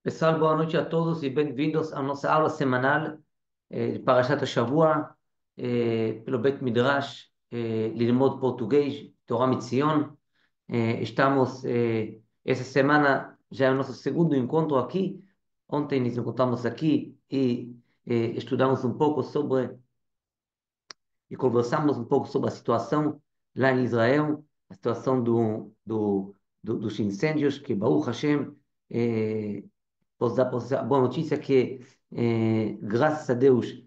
Pessoal, boa noite a todos e bem-vindos à nossa aula semanal de Parashat Shavua, pelo Bet Midrash, ללמוד português, Torá Mitzion. Estamos, essa semana já é o nosso segundo encontro aqui. Ontem nos encontramos aqui e estudamos um pouco sobre e conversamos um pouco sobre a situação lá em Israel, a situação dos incêndios, que Baruch Hashem, eh, posso dar a boa notícia que, graças a Deus,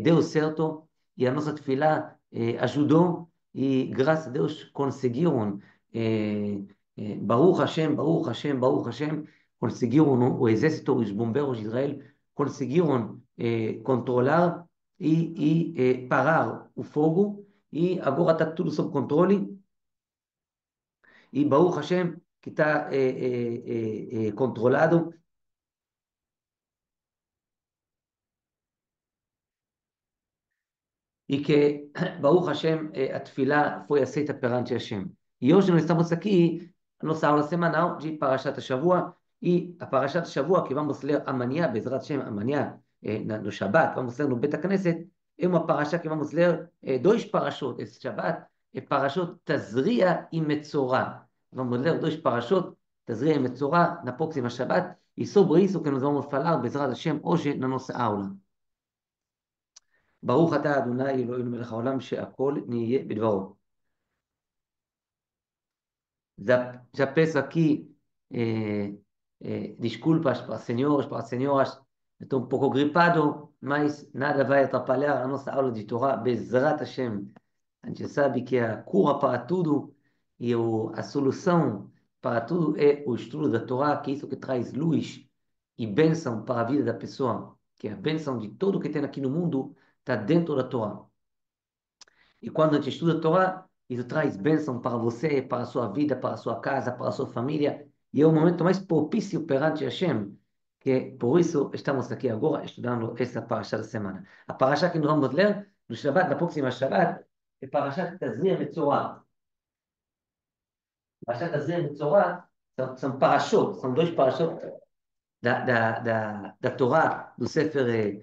deu certo e a nossa tefilá ajudou e, graças a Deus, conseguiram, Baruch Hashem, Baruch Hashem, Baruch Hashem, conseguiram, o exército, os bombeiros de Israel, conseguiram controlar parar o fogo e agora está tudo sob controle e Baruch Hashem que está controlado e que Baruch Hashem a tefilá foi aceita perante Hashem. E hoje nós estamos aqui na nossa aula semanal de Parashat Shavua e a Parashat Shavua que vamos ler amanhã, Bezrat Hashem, amanhã no Shabbat, vamos ler no Bet Knesset, é uma parasha que vamos ler dois parashot esse Shabbat, é Parashot Tazria e Metzorah. Vamos ler dois parashot, Tazria e Metzorah, na próxima Shabbat, e sobre isso que nós vamos falar, Bezrat Hashem, hoje na nossa aula. ברוך אתה אדוני אלוהינו מלך העולם שהכל נהיה בדברו. Já peço aqui desculpas para os senhores, para as senhoras, estou um pouco gripado, mas nada vai atrapalhar a nossa aula de Torá, Bezrat Hashem. A gente sabe que a cura para tudo e a solução para tudo é o estudo da Torá, que é isso que traz luz e bênção para a vida da pessoa, que é a bênção de tudo que tem aqui no mundo está dentro da Torá. E quando a gente estuda a Torá, isso traz bênção para você, para a sua vida, para a sua casa, para a sua família. E é o momento mais propício perante Hashem, que por isso estamos aqui agora estudando essa parasha da semana. A parasha que nós vamos ler no Shabbat, na próxima Shabbat, é parasha Tazria Metzorah. Parasha Tazria Metzorah são parashot, são dois parashot da Torá, do Sefer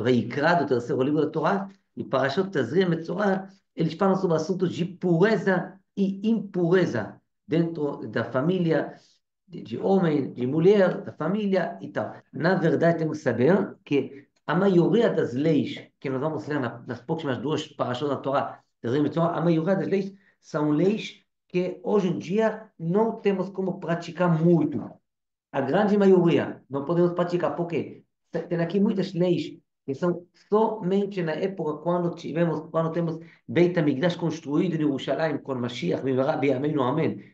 Vayikra, do terceiro livro da Torá, e Parashot Tazria Metzorah, eles falam sobre assuntos de pureza e impureza dentro da família, de homem, de mulher, da família e tal. Na verdade, temos que saber que a maioria das leis que nós vamos ler nas próximas duas Parashot da Torá, Tazria Metzorah, a maioria das leis são leis que hoje em dia não temos como praticar muito. A grande maioria não podemos praticar. Por quê? Tem aqui muitas leis que são somente na época quando temos Beit HaMikdash construído em Jerusalém, com Mashiach, Bivará, Bi'ameinu, Amém.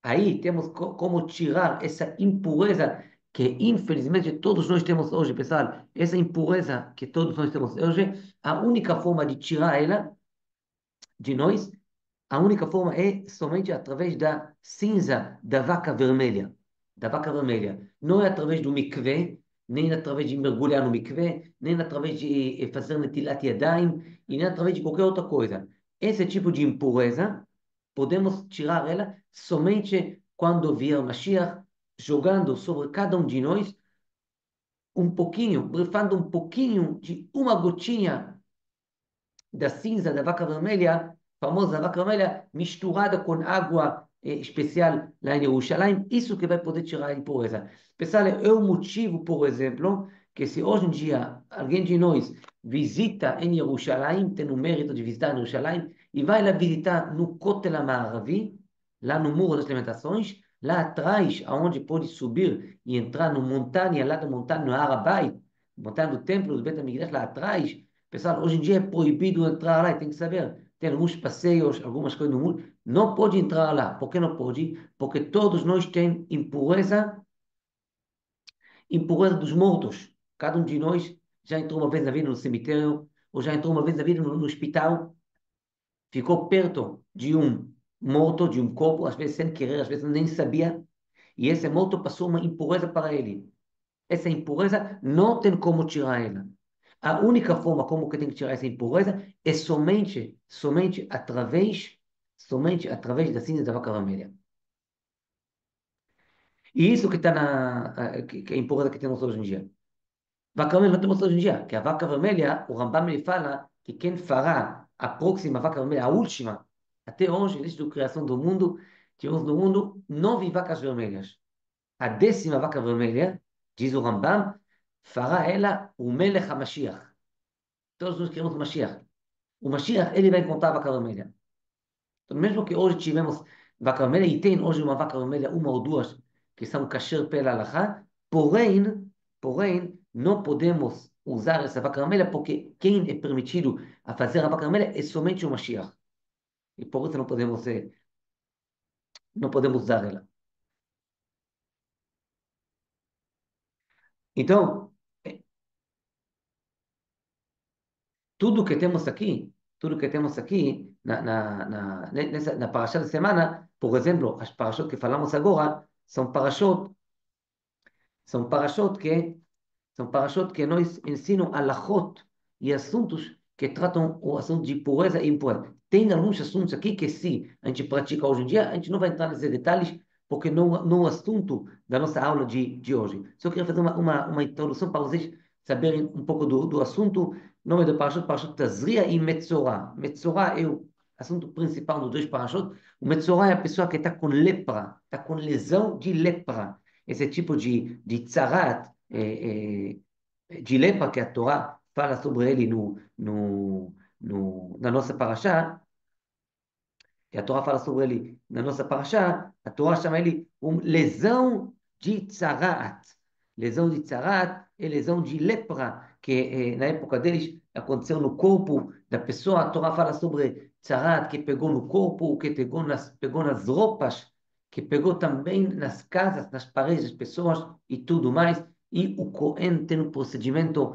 Aí temos como tirar essa impureza que infelizmente todos nós temos hoje, pessoal. Essa impureza que todos nós temos hoje, a única forma de tirar ela de nós, a única forma é somente através da cinza da vaca vermelha. Da vaca vermelha. Não é através do mikveh, nem através de mergulhar no mikveh, nem através de fazer netilat yadayim, e nem através de qualquer outra coisa. Esse tipo de impureza, podemos tirar ela somente quando vier o Mashiach, jogando sobre cada um de nós um pouquinho, brifando um pouquinho de uma gotinha da cinza da vaca vermelha, famosa vaca vermelha, misturada com água especial lá em Jerusalém, isso que vai poder tirar a impureza. Pessoal, é o motivo, por exemplo, que se hoje em dia alguém de nós visita em Jerusalém, tem o mérito de visitar em Jerusalém, e vai lá visitar no Kotel HaMaaravi, lá no Muro das Lamentações, lá atrás, aonde pode subir e entrar na montanha, lá da montanha, no Harabait, montanha do templo do Bet HaMikdash, lá atrás. Pessoal, hoje em dia é proibido entrar lá, e tem que saber. Tem alguns passeios, algumas coisas no mundo. Não pode entrar lá. Por que não pode? Porque todos nós temos impureza, impureza dos mortos. Cada um de nós já entrou uma vez na vida no cemitério, ou já entrou uma vez na vida no hospital, ficou perto de um morto, de um corpo, às vezes sem querer, às vezes nem sabia, e esse morto passou uma impureza para ele. Essa impureza não tem como tirar ela. A única forma como que tem que tirar essa impureza é somente através da cinza da vaca vermelha. E isso que está que é a impureza que temos hoje em dia. Vaca vermelha não temos hoje em dia, que a vaca vermelha, o Rambam ele fala que quem fará a próxima vaca vermelha, a última, até hoje, desde a criação do mundo, tivemos no mundo 9 vacas vermelhas. A 10ª vaca vermelha, diz o Rambam, fará ela o Melech HaMashiach. Todos nós queremos o Mashiach. O Mashiach, ele vai contar a vaca vermelha. Então, mesmo que hoje tivemos vaca vermelha, e tem hoje uma vaca vermelha, uma ou duas, que são kasher pela halachá, porém, não podemos usar essa vaca vermelha, porque quem é permitido a fazer a vaca vermelha é somente o Mashiach. E por isso não podemos usar ela. Então, eh, tudo que temos aqui na parasha da semana, por exemplo, as parashot que falamos agora, são parashot que São parashot que nos ensinam alahot e assuntos que tratam o assunto de pureza e impureza. Tem alguns assuntos aqui que, se a gente pratica hoje em dia, a gente não vai entrar nesses detalhes, porque não é o assunto da nossa aula de hoje. Só queria fazer uma introdução para vocês saberem um pouco do assunto. O nome do parashot, parashot Tazria e Metzorah. Metzorah é o assunto principal dos dois parashot. O Metzorah é a pessoa que está com lepra, está com lesão de lepra. Esse tipo de tzarat, de lepra que a Torá fala sobre ele na nossa paraxá, que a Torá fala sobre ele na nossa paraxá, a Torá chama ele lesão de tzaraat. Lesão de tzaraat é lesão de lepra, que na época deles aconteceu no corpo da pessoa. A Torá fala sobre tzaraat, que pegou no corpo, que pegou nas roupas, que pegou também nas casas, nas paredes das pessoas e tudo mais. E o Cohen tem um procedimento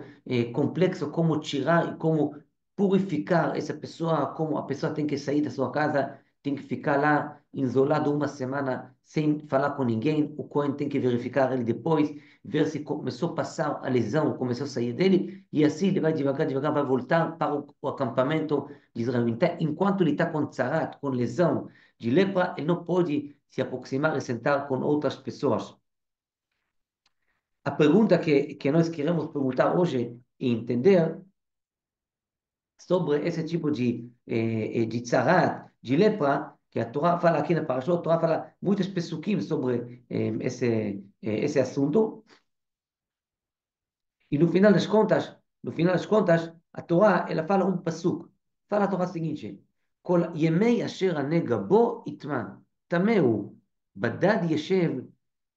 complexo, como tirar e como purificar essa pessoa, como a pessoa tem que sair da sua casa, tem que ficar lá isolado uma semana sem falar com ninguém. O Cohen tem que verificar ele depois, ver se começou a passar a lesão, começou a sair dele, e assim ele vai devagar, devagar, vai voltar para o acampamento de Israel. Então, enquanto ele está com tzarat, com lesão de lepra, ele não pode se aproximar e sentar com outras pessoas. A pergunta que nós queremos perguntar hoje e entender sobre esse tipo de tzarat, de lepra, que a Torá fala aqui na Parashot. A Torá fala muitos pesukim sobre esse assunto, e no final das contas, a Torá, ela fala um pasuk. Fala a Torá o seguinte: Kol yemei asher הנגע בו יטמע, טמא הוא, בדד ישב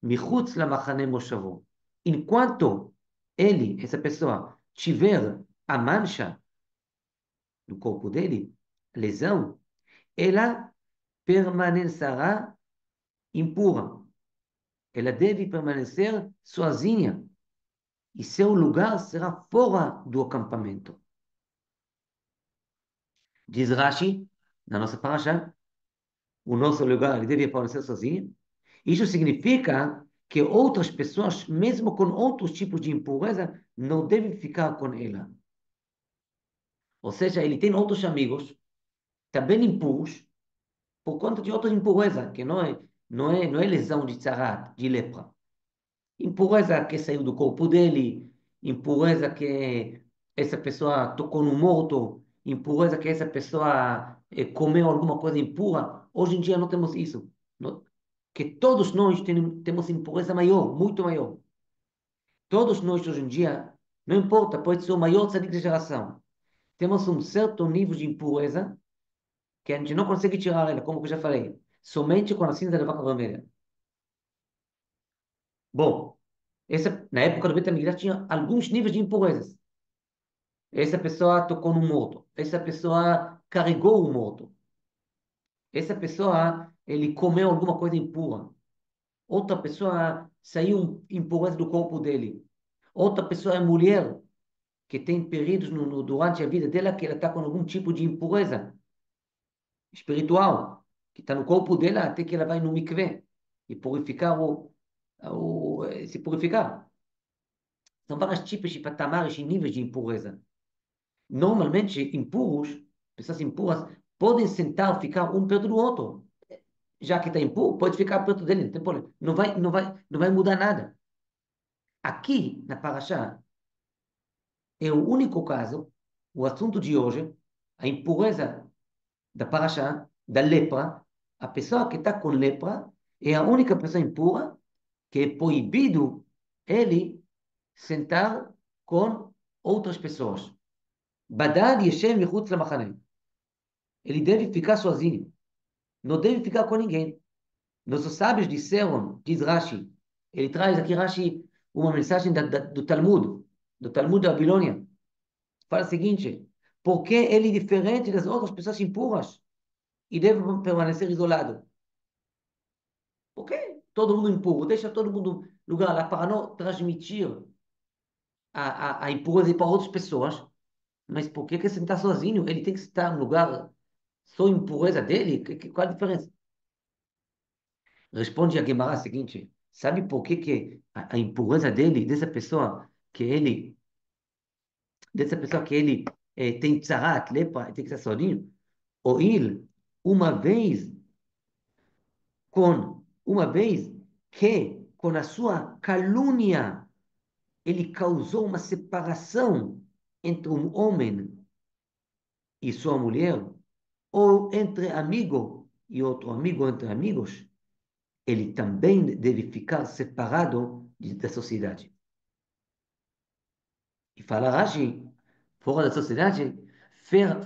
מחוץ למחנה מושבו. Enquanto ele, essa pessoa, tiver a mancha no corpo dele, lesão, ela permanecerá impura. Ela deve permanecer sozinha, e seu lugar será fora do acampamento. Diz Rashi, na nossa paraxá, o nosso lugar ele deve permanecer sozinho. Isso significa que outras pessoas, mesmo com outros tipos de impureza, não devem ficar com ela. Ou seja, ele tem outros amigos, também impuros, por conta de outra impureza, que não é lesão de tzarat, de lepra. Impureza que saiu do corpo dele, impureza que essa pessoa tocou no morto, impureza que essa pessoa comeu alguma coisa impura. Hoje em dia não temos isso. Que todos nós temos impureza maior, muito maior. Todos nós hoje em dia, não importa, pode ser o maior tzadik da geração. Temos um certo nível de impureza que a gente não consegue tirar ela, como eu já falei, somente com a cinza da vaca vermelha. Bom, na época do Bet HaMikdash tinha alguns níveis de impurezas. Essa pessoa tocou no morto. Essa pessoa carregou o morto. Essa pessoa, ele comeu alguma coisa impura. Outra pessoa saiu impureza do corpo dele. Outra pessoa é mulher, que tem períodos durante a vida dela, que ela está com algum tipo de impureza espiritual, que está no corpo dela até que ela vai no mikveh e purificar se purificar. São vários tipos de patamares e níveis de impureza. Normalmente, pessoas impuras, podem sentar, ficar um perto do outro. já que está impuro, pode ficar perto dele, não tem problema. Não vai mudar nada. Aqui, na Parashá, é o único caso, o assunto de hoje, a impureza da Parashá, da lepra, a pessoa que está com lepra é a única pessoa impura que é proibido ele sentar com outras pessoas. Badad Yeshem Michutz Lamachane. Ele deve ficar sozinho. Não deve ficar com ninguém. Nossos sábios disseram, diz Rashi, ele traz aqui Rashi uma mensagem do Talmud da Babilônia. Fala o seguinte, porque ele é diferente das outras pessoas impuras e deve permanecer isolado? Porque todo mundo impuro, deixa todo mundo lugar lá para não transmitir a impureza para outras pessoas. Mas por que você está sozinho? Ele tem que estar no lugar só impureza dele? Qual a diferença? Responde a Guimarães a seguinte: sabe por que a impureza dele, dessa pessoa que ele tem tzarat, lepra, tem que estar sozinho? Ou ele, uma vez, uma vez que com a sua calúnia ele causou uma separação entre um homem e sua mulher, ou entre amigo e outro amigo entre amigos, ele também deve ficar separado da sociedade. E fala Rashi, fora da sociedade,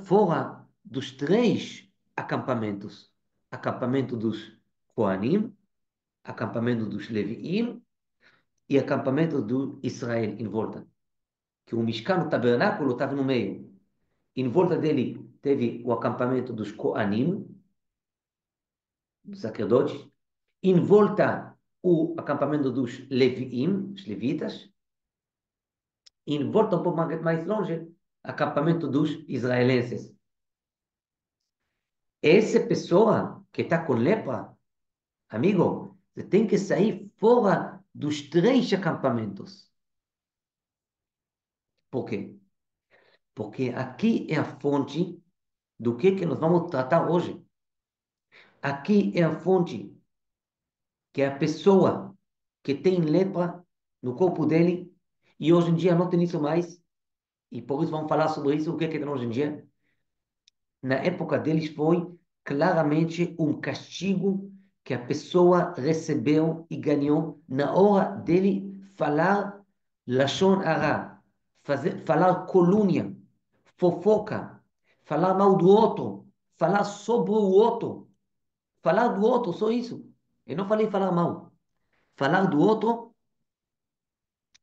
fora dos três acampamentos. Acampamento dos Kohanim, acampamento dos Leviim e acampamento do Israel em volta. Que o Mishkan, o tabernáculo, estava no meio. Em volta dele teve o acampamento dos Kohanim, dos sacerdotes. Em volta, o acampamento dos Leviim, os levitas. E em volta, um pouco mais longe, acampamento dos israelenses. Essa pessoa que está com lepra, amigo, você tem que sair fora dos três acampamentos. Por quê? Porque aqui é a fonte do que nós vamos tratar hoje. Aqui é a fonte que é a pessoa que tem lepra no corpo dele, e hoje em dia não tem isso mais, e por isso vamos falar sobre isso, o que é tem hoje em dia. Na época deles foi claramente um castigo que a pessoa recebeu e ganhou na hora dele falar Lashon Hara, falar colúnia, fofoca, falar mal do outro, falar sobre o outro, falar do outro, só isso. Eu não falei falar mal. Falar do outro,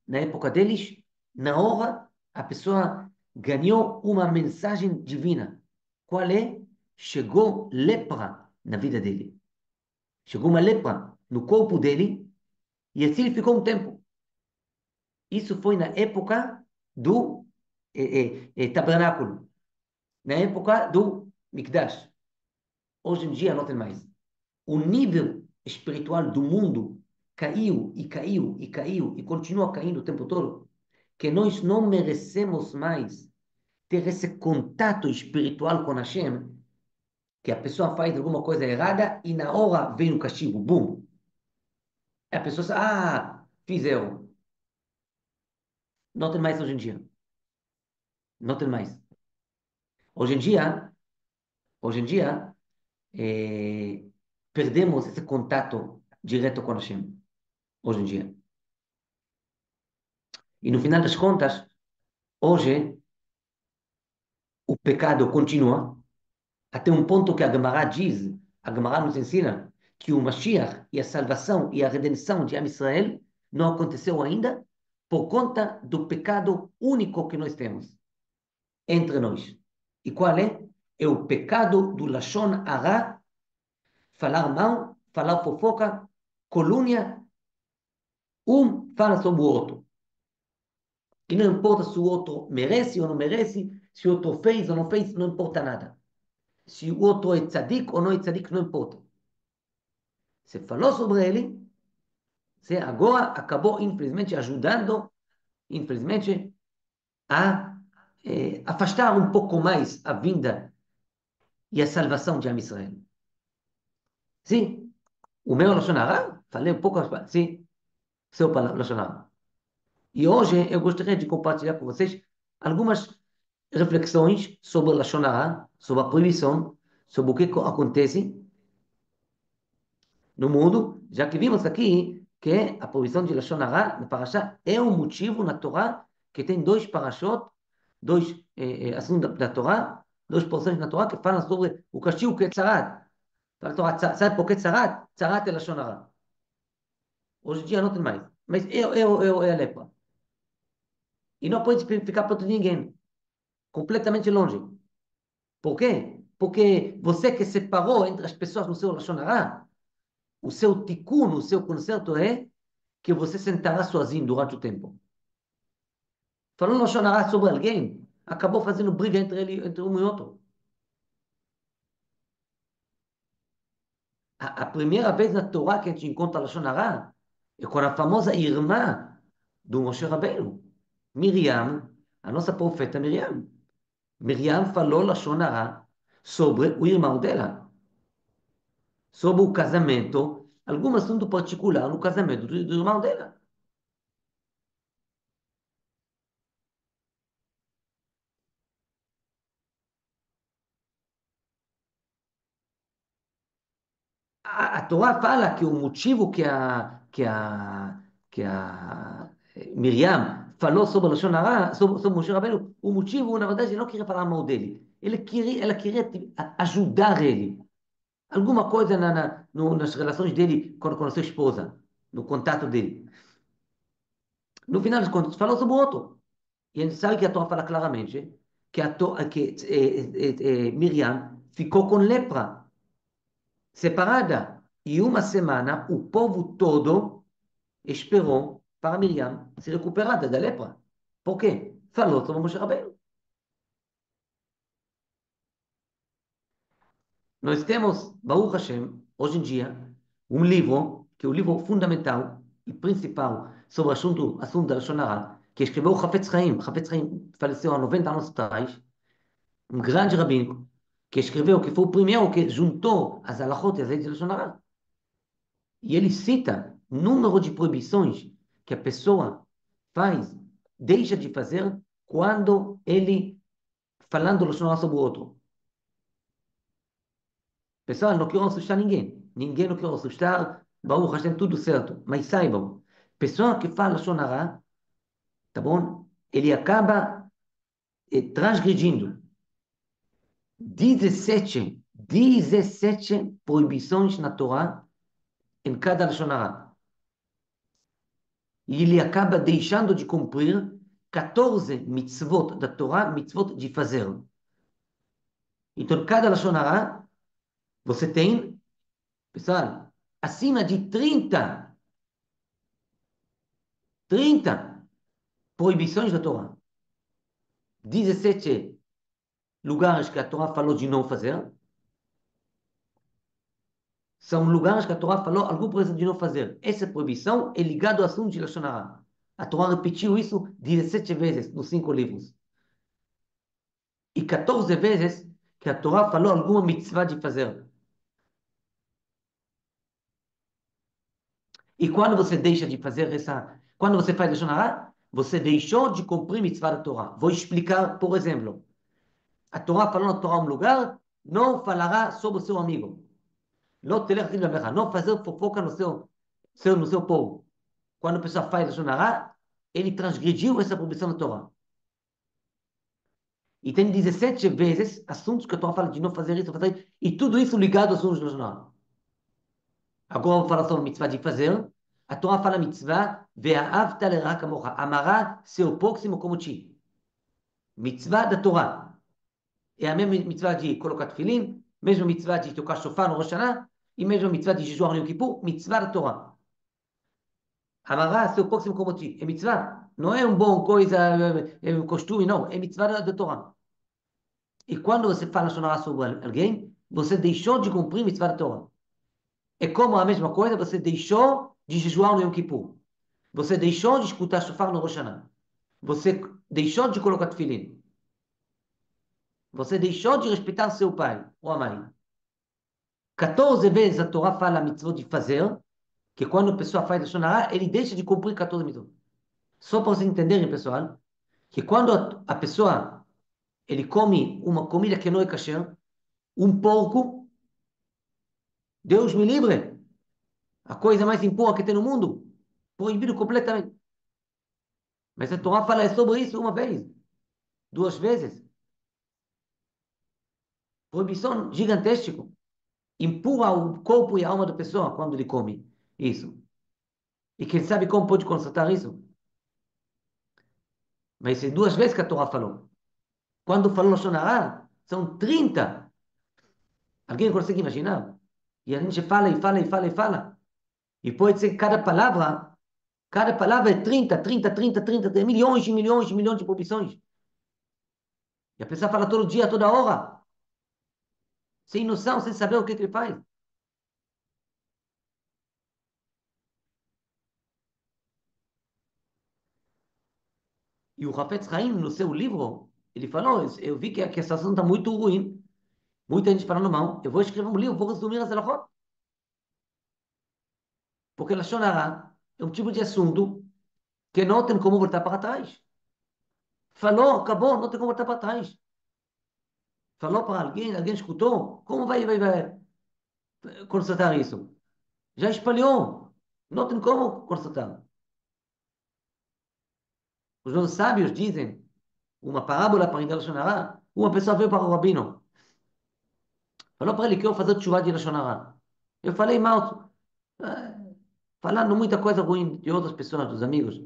na época deles, na hora, a pessoa ganhou uma mensagem divina. Qual é? Chegou lepra na vida dele. Chegou uma lepra no corpo dele e assim ele ficou um tempo. Isso foi na época do tabernáculo, na época do Mikdash. Hoje em dia não tem mais. O nível espiritual do mundo caiu e caiu e caiu e continua caindo o tempo todo, que nós não merecemos mais ter esse contato espiritual com Hashem, que a pessoa faz alguma coisa errada e na hora vem o castigo, bum. A pessoa diz, fiz erro. Não tem mais hoje em dia. Não tem mais. Hoje em dia, hoje em dia, eh, perdemos esse contato direto com Hashem. Hoje em dia. E no final das contas, hoje, o pecado continua, até um ponto que a Gemara diz, a Gemara nos ensina, que o Mashiach e a salvação e a redenção de Am Israel não aconteceu ainda por conta do pecado único que nós temos entre nós. E qual é? É o pecado do Lashon Hara, falar mal, falar fofoca, colúnia, um fala sobre o outro. E não importa se o outro merece ou não merece, se o outro fez ou não fez, não importa nada. Se o outro é tzadik ou não é tzadik, não importa. Você falou sobre ele, você agora acabou, infelizmente, ajudando, infelizmente, a afastar um pouco mais a vinda e a salvação de Am Israel. Sim, O meu Lashon Hara? Falei um pouco, sim, seu Lashon Hara. E hoje eu gostaria de compartilhar com vocês algumas reflexões sobre a Lashon Hara, sobre a proibição, sobre o que acontece no mundo, já que vimos aqui que a proibição de Lashon Hara, na Parashá, é um motivo na Torá que tem dois parashot, dois assuntos da Torá, duas porções na Torá que falam sobre o castigo que é tzarat. Fala a Torá, sabe por que tzarat? Tzarat é Lashon Hara. Hoje em dia não tem mais. Mas é a lepra. E não pode ficar perto de ninguém. Completamente longe. Por quê? Porque você que separou entre as pessoas no seu Lashon Hara, o seu tikkun, o seu conserto é que você sentará sozinho durante o tempo. Falando Lashon Hara sobre alguém, acabou fazendo briga entre um e outro. A primeira vez na Torá que a gente encontra Lashon Hara é com a famosa irmã do Moshe Rabbeinu, Miriam, a nossa profeta Miriam. Miriam falou Lashon Hara sobre o irmão dela, sobre o casamento, algum assunto particular no casamento do irmão dela. A Torá fala que o motivo que a Miriam falou sobre Lashon Hara, sobre Moshe Rabbeinu, o motivo, na verdade, ele não queria falar mal dele. Ela queria tipo, ajudar ele. Alguma coisa nas relações dele com a sua esposa, no contato dele. No final das contas, falou sobre o outro. E a gente sabe que a Torá fala claramente que Miriam ficou com lepra, separada. E uma semana o povo todo esperou para Miriam se recuperar da lepra. Por quê? Falou sobre Moshe Rabbeinu. Nós temos, Baruch Hashem, hoje em dia, um livro, que é o livro fundamental e principal sobre o assunto da Lashon Hara, que escreveu o Hafetz Chaim. Hafetz Chaim faleceu há 90 anos atrás, um grande rabino, que escreveu, que foi o primeiro que juntou as halachot e as leis de Lashon Hara. E ele cita número de proibições que a pessoa faz, deixa de fazer, quando ele, falando Lashon Hara sobre o outro. Pessoal, não quero assustar ninguém. Ninguém não quer assustar. Baruch Hashem, tudo certo. Mas saibam, pessoa que fala Lashon Hara, tá bom? Ele acaba transgredindo 17 proibições na Torá em cada Lashon Hara. E ele acaba deixando de cumprir 14 mitzvot da Torá, mitzvot de fazer. Então, cada Lashon Hara, você tem, pessoal, acima de 30 proibições da Torá. 17 lugares que a Torá falou de não fazer, são lugares que a Torá falou alguma coisa de não fazer. Essa proibição é ligada ao assunto de Lashon Hara. A Torá repetiu isso 17 vezes nos 5 livros. E 14 vezes que a Torá falou alguma mitzvah de fazer. E quando você deixa de fazer essa... Quando você faz Lashon Hara, você deixou de cumprir mitzvah da Torá. Vou explicar, por exemplo. A Torá falou na Torá um lugar, não falará sobre o seu amigo. Não telech rim não fazer fofoca no seu povo. Quando a pessoa faz Lashon Hara, ele transgrediu essa proibição da Torá. E tem 17 vezes assuntos que a Torá fala de não fazer isso, fazer isso, e tudo isso ligado aos assuntos do Lashon Hara. Agora vamos falar sobre mitzvah de fazer. A Torá fala mitzvah, ve'ahavta lerach kamocha. Amará seu próximo como ti. Mitzvah da Torá. É a mesma mitzvah de colocar tefilim, mesma mitzvah de tocar shofar no Rosh Hashanah, e mesma mitzvah de jejuar no Yom Kippur, mitzvah da Torá. Amará seu próximo como ti. É mitzvah. Não é um bom coisa, é um costume, não. É mitzvah da Torá. E quando você fala sobre alguém, você deixou de cumprir mitzvah da Torá. É como a mesma coisa, você deixou de jejuar no Yom Kippur. Você deixou de escutar shofar no Rosh Hashanah. Você deixou de colocar tefilim. Você deixou de respeitar seu pai ou a mãe. 14 vezes a Torá fala a mitzvot de fazer, que quando a pessoa faz Lashon Hara, ele deixa de cumprir 14 mitzvot. Só para vocês entenderem, pessoal, que quando a pessoa ele come uma comida que não é kasher, um porco, Deus me livre, a coisa mais impura que tem no mundo, proibido completamente. Mas a Torá fala sobre isso uma vez, duas vezes. Proibição gigantesca. Empurra o corpo e a alma da pessoa quando ele come isso. E quem sabe como pode constatar isso? Mas é duas vezes que a Torá falou. Quando falou Lashon Hara, são 30. Alguém consegue imaginar? E a gente fala e fala e fala e fala. E pode ser que cada palavra é 30, 30, 30, 30, tem milhões e milhões e milhões de proibições. E a pessoa fala todo dia, toda hora, sem noção, sem saber o que ele faz. E o Hafetz Haim, no seu livro, ele falou, eu vi que a situação está muito ruim, muita gente falando mal, eu vou escrever um livro, vou resumir as halachot, porque Lashon Hara é um tipo de assunto que não tem como voltar para trás. Falou, acabou, não tem como voltar para trás. Falou para alguém, alguém escutou, como vai constatar isso? Já espalhou, não tem como constatar. Os nossos sábios dizem, uma parábola para entender Lashon Hara, uma pessoa veio para o rabino, falou para ele que eu vou fazer tshuva de Lashon Hara. Eu falei, mal, falando muita coisa ruim de outras pessoas, dos amigos.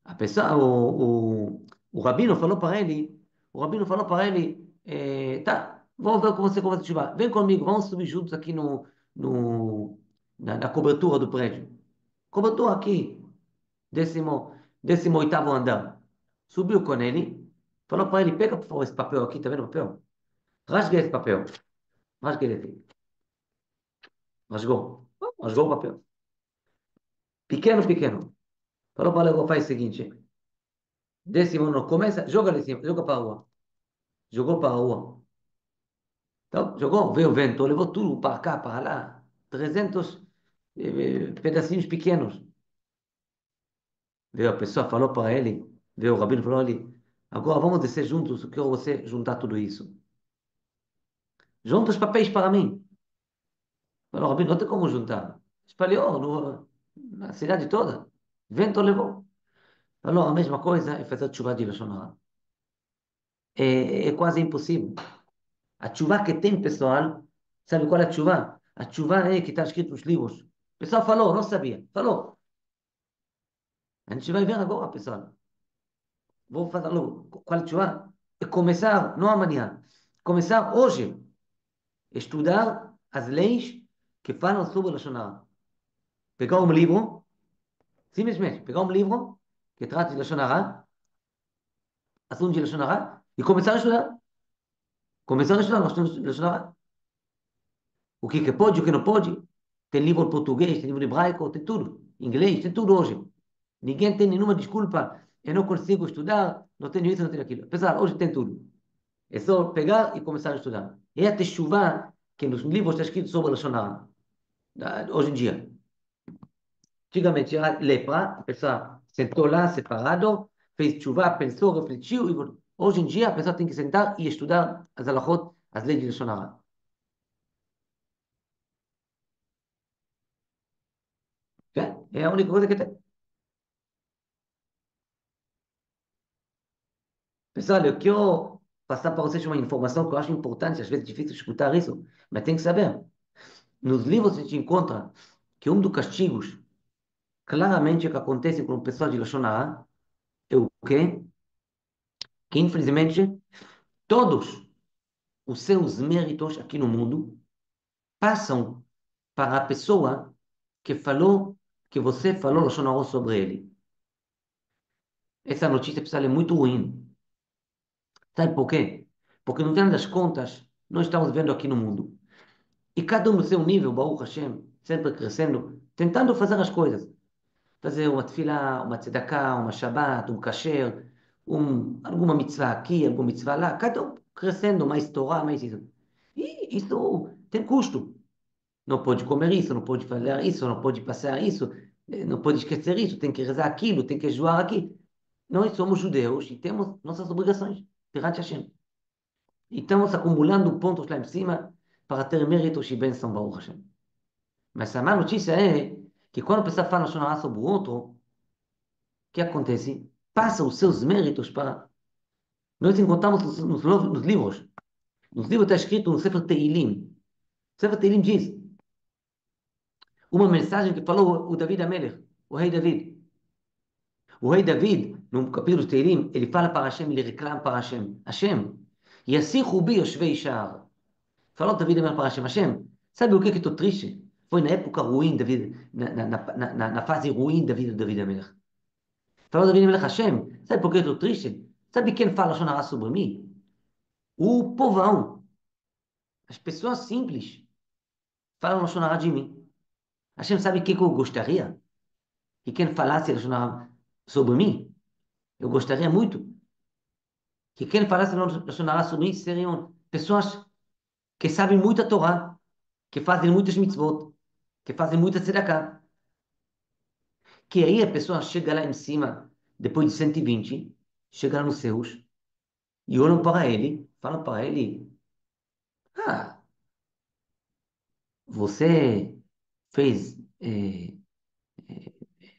A pessoa, o rabino falou para ele, tá, vamos ver como você conversa de chuva. Vem comigo, vamos subir juntos aqui na cobertura do prédio. Cobertura aqui, décimo oitavo andar. Subiu com ele, falou para ele, pega por favor esse papel aqui, tá vendo o papel? Rasga esse papel. Rasga ele aqui. Rasgou. Rasgou o papel. Pequeno, pequeno. Falou para ele, faz o seguinte, décimo não, começa, joga ali em cima, joga para a rua. Jogou para a rua. Então, jogou, veio o vento, levou tudo para cá, para lá. 300 pedacinhos pequenos. Veio a pessoa, falou para ele, veio o rabino, falou ali, agora vamos descer juntos, eu quero você juntar tudo isso. Junta os papéis para mim. Falou, rabino, não tem como juntar. Espalhou na cidade toda. Vento levou. Falou, a mesma coisa é fazer chuva de Lashon Hara. É quase impossível. A chuva que tem, pessoal, sabe qual é a chuva? A chuva é que está escrito nos livros. O pessoal falou, não sabia. Falou. A gente vai ver agora, pessoal. Vou fazer logo. Qual é a chuva? É começar, não amanhã. Começar hoje. Estudar as leis que falam sobre a Lashon Hara. Pegar um livro, simplesmente, pegar um livro que trata de Lashon Hara, assunto de Lashon Hara, e começar a estudar. Começar a estudar Lashon Hara. O que pode, o que não pode. Tem livro em português, tem livro em hebraico, tem tudo. Inglês, tem tudo hoje. Ninguém tem nenhuma desculpa. Eu não consigo estudar, não tenho isso, não tenho aquilo. Apesar, hoje tem tudo. É só pegar e começar a estudar. É a teshuvah que nos livros está escrito sobre a Lashon Hara, hoje em dia. Antigamente era lepra, a pessoa sentou lá separado, fez teshuvah, pensou, refletiu. Hoje em dia a pessoa tem que sentar e estudar as halachot, as leis de Lashon Hara. É a única coisa que tem. Pessoal, eu quero passar para vocês uma informação que eu acho importante, às vezes é difícil escutar isso, mas tem que saber. Nos livros a gente encontra que um dos castigos, claramente, que acontece com o pessoal de Lashon Hara, é o quê? Que, infelizmente, todos os seus méritos aqui no mundo passam para a pessoa que falou, que você falou Lashon Hara sobre ele. Essa notícia, pessoal, é muito ruim. Sabe por quê? Porque, no final das contas, nós estamos vivendo aqui no mundo. E cada um no seu nível, Baruch Hashem, sempre crescendo, tentando fazer as coisas. Fazer uma tefilá, uma tzedakah, uma shabbat, um kasher, alguma mitzvah aqui, alguma mitzvah lá. Cada um crescendo, mais Torá, mais isso. E isso tem custo. Não pode comer isso, não pode fazer isso, não pode passear isso, não pode esquecer isso, tem que rezar aquilo, tem que jejuar aqui. Nós somos judeus e temos nossas obrigações perante Hashem. E estamos acumulando pontos lá em cima para ter méritos e bênção, Baruch Hashem. Mas a má notícia é que quando a pessoa fala Shonara sobre o outro, o que acontece? Passa os seus méritos para... Nós encontramos nos livros. Nos livros está escrito no Sefer Teilim. O Sefer Teilim diz uma mensagem que falou o David Amelech, o rei David. O rei David, no capítulo de Teilim, ele fala para Hashem, ele reclama para Hashem. Hashem, Yassichu bi yoshvei sha'ar. Falou David Amelech para Hashem. Hashem, sabe o que estou triste? Foi na época ruim, David, na fase ruim da vida de David Amelech. Falou David Amelech, Hashem, sabe por que estou triste? Sabe quem fala Shonara sobre mim? O povão. As pessoas simples falam Shonara de mim. Hashem, sabe o que eu gostaria? Que quem falasse Shonara sobre mim? Eu gostaria muito que quem falasse Shonara sobre mim seriam pessoas que sabem muita Torá, que fazem muitas mitzvot, que fazem muita tzedakah. Que aí a pessoa chega lá em cima, depois de 120, chega lá nos céus, e olham para ele, falam para ele, ah, você fez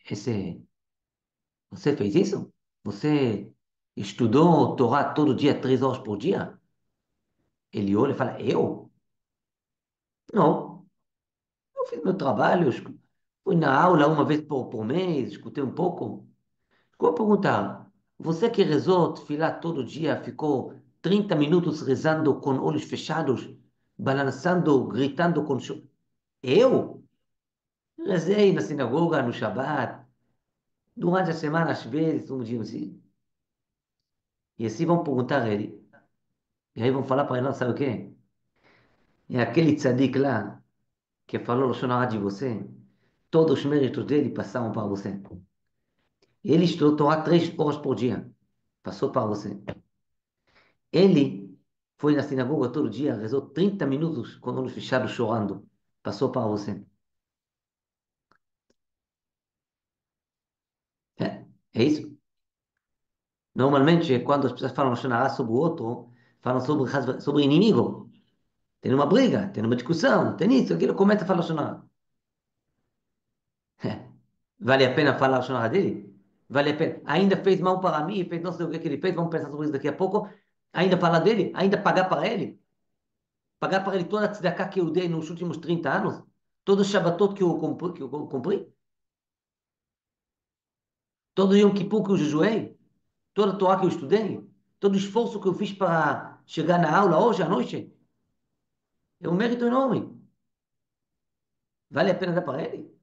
esse, você fez isso? Você estudou Torá todo dia, 3 horas por dia? Ele olha e fala, eu? Não, eu fiz meu trabalho, fui na aula uma vez por mês, escutei um pouco. Vou perguntar, você que rezou tefilá todo dia, ficou 30 minutos rezando com olhos fechados, balançando, gritando com... Eu? Rezei na sinagoga, no Shabat, durante a semana, às vezes, um dia assim. E assim vão perguntar a ele. E aí vão falar para ele, não, sabe o quê? É aquele tzadik lá, que falou Lashon Hara de você, todos os méritos dele passaram para você. Ele estudou Torá 3 horas por dia, passou para você. Ele foi na sinagoga todo dia, rezou 30 minutos com olhos fechados chorando. Passou para você. É isso? Normalmente, quando as pessoas falam Lashon Hara sobre o outro, falam sobre inimigo. Tem uma briga, tem uma discussão, tem isso, aquilo, começa a falar Lashon Hara. Vale a pena falar Lashon Hara dele? Vale a pena. Ainda fez mal para mim, fez não sei o que ele fez, vamos pensar sobre isso daqui a pouco. Ainda falar dele? Ainda pagar para ele? Pagar para ele toda a tzedakah que eu dei nos últimos 30 anos? Todo o Shabbatot que eu cumpri? Todo Yom Kippur que eu jejuei? Toda a Torá que eu estudei? Todo o esforço que eu fiz para chegar na aula hoje à noite? É um mérito enorme. Vale a pena dar para ele?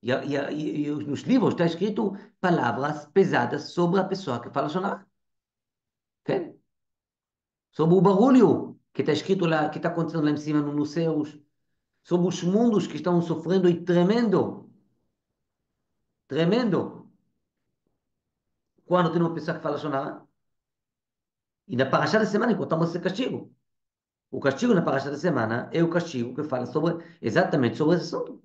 E nos livros está escrito palavras pesadas sobre a pessoa que fala Shonah. Ok? Sobre o barulho que está escrito lá, que está acontecendo lá em cima nos céus. Sobre os mundos que estão sofrendo e tremendo. Tremendo. Quando tem uma pessoa que fala Shonah. E na paraxá da semana encontramos esse castigo. O castigo na paraxá da semana é o castigo que fala sobre, exatamente sobre esse assunto.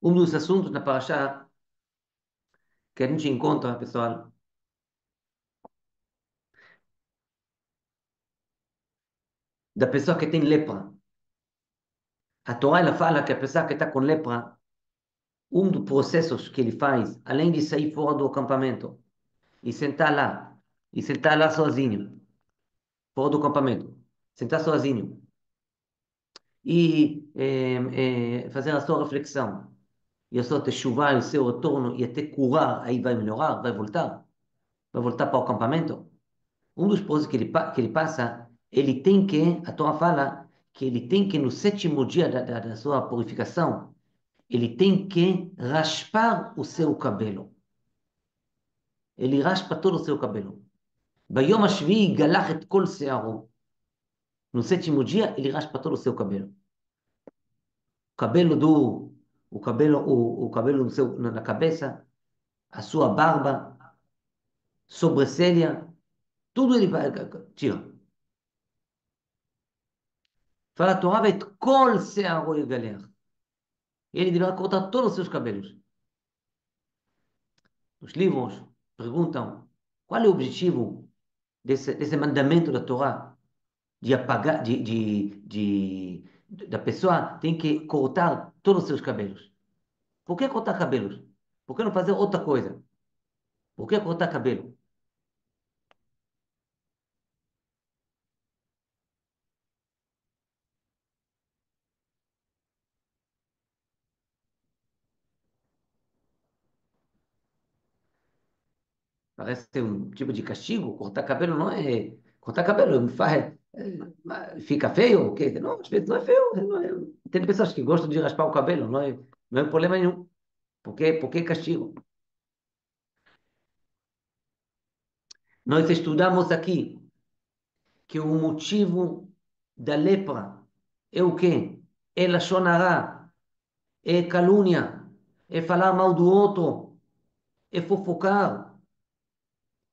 Um dos assuntos na paraxá que a gente encontra, pessoal, da pessoa que tem lepra. A Torá ela fala que a pessoa que está com lepra, um dos processos que ele faz, além de sair fora do acampamento e sentar lá, sozinho, fora do acampamento, sentar sozinho e fazer a sua reflexão e a sua techuvá e o seu retorno e até curar, aí vai melhorar, vai voltar para o acampamento. Um dos processos que ele passa, ele tem que, a Torá fala que ele tem que, no sétimo dia da sua purificação, ele tem que raspar o seu cabelo. Ele raspa todo o seu cabelo. ביום השביעי גלח את כל שערו. No sétimo dia, ele raspa todo o seu cabelo. Cabelo do, o cabelo no seu, na cabeça, a sua barba, sobrancelha, tudo ele tira. Fala a Torá, et kol se'aro yegalech. Ele deverá cortar todos os seus cabelos. Os livros perguntam qual é o objetivo desse mandamento da Torá de apagar, da pessoa tem que cortar todos os seus cabelos. Por que cortar cabelos? Por que não fazer outra coisa? Por que cortar cabelo? Parece ser um tipo de castigo. Cortar cabelo não é. Cortar cabelo faz, fica feio? O quê? Não, às vezes não é feio. Não é- Tem pessoas que gostam de raspar o cabelo, não é problema nenhum. Por que castigo? Nós estudamos aqui que o motivo da lepra é o quê? É lashon hara, é calúnia, é falar mal do outro, é fofocar.